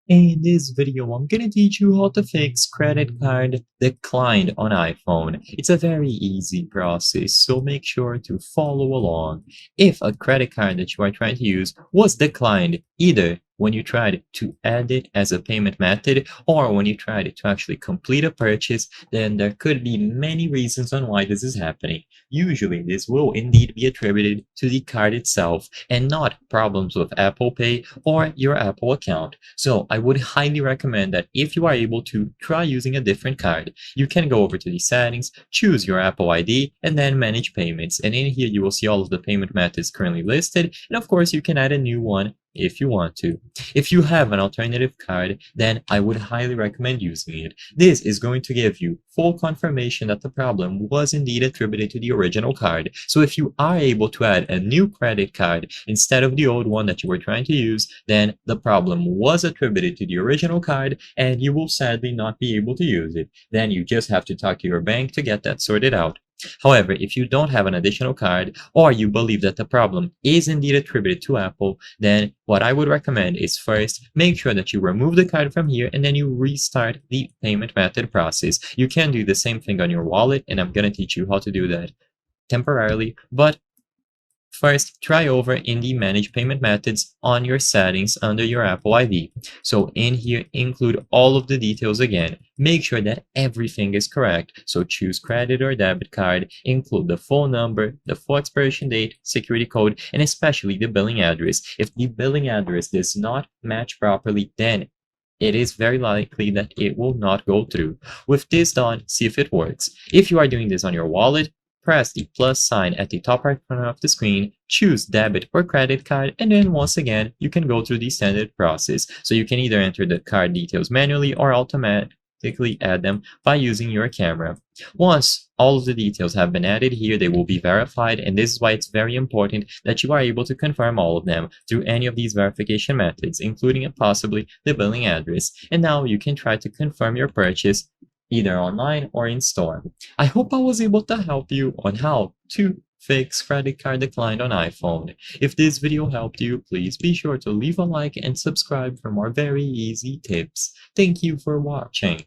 In this video, I'm gonna teach you how to fix credit card declined on iPhone. It's a very easy process, so make sure to follow along. If a credit card that you are trying to use was declined, either when you tried to add it as a payment method or when you tried to actually complete a purchase, then there could be many reasons on why this is happening. Usually, this will indeed be attributed to the card itself and not problems with Apple Pay or your Apple account. So I would highly recommend that if you are able to try using a different card, you can go over to the settings, choose your Apple ID, and then manage payments. And in here, you will see all of the payment methods currently listed. And of course, you can add a new one if you want to. If you have an alternative card, then I would highly recommend using it. This is going to give you full confirmation that the problem was indeed attributed to the original card. So if you are able to add a new credit card instead of the old one that you were trying to use, then the problem was attributed to the original card and you will sadly not be able to use it. Then you just have to talk to your bank to get that sorted out. However, if you don't have an additional card or you believe that the problem is indeed attributed to Apple, then what I would recommend is first make sure that you remove the card from here and then you restart the payment method process. You can do the same thing on your wallet, and I'm going to teach you how to do that temporarily, but first, try over in the Manage Payment Methods on your settings under your Apple ID. So in here, include all of the details again. Make sure that everything is correct. So choose credit or debit card, include the phone number, the full expiration date, security code, and especially the billing address. If the billing address does not match properly, then it is very likely that it will not go through. With this done, see if it works. If you are doing this on your wallet, press the plus sign at the top right corner of the screen, choose debit or credit card, and then once again, you can go through the standard process. So you can either enter the card details manually or automatically add them by using your camera. Once all of the details have been added here, they will be verified, and this is why it's very important that you are able to confirm all of them through any of these verification methods, including and possibly the billing address. And now you can try to confirm your purchase either online or in store. I hope I was able to help you on how to fix credit card decline on iPhone. If this video helped you, please be sure to leave a like and subscribe for more very easy tips. Thank you for watching.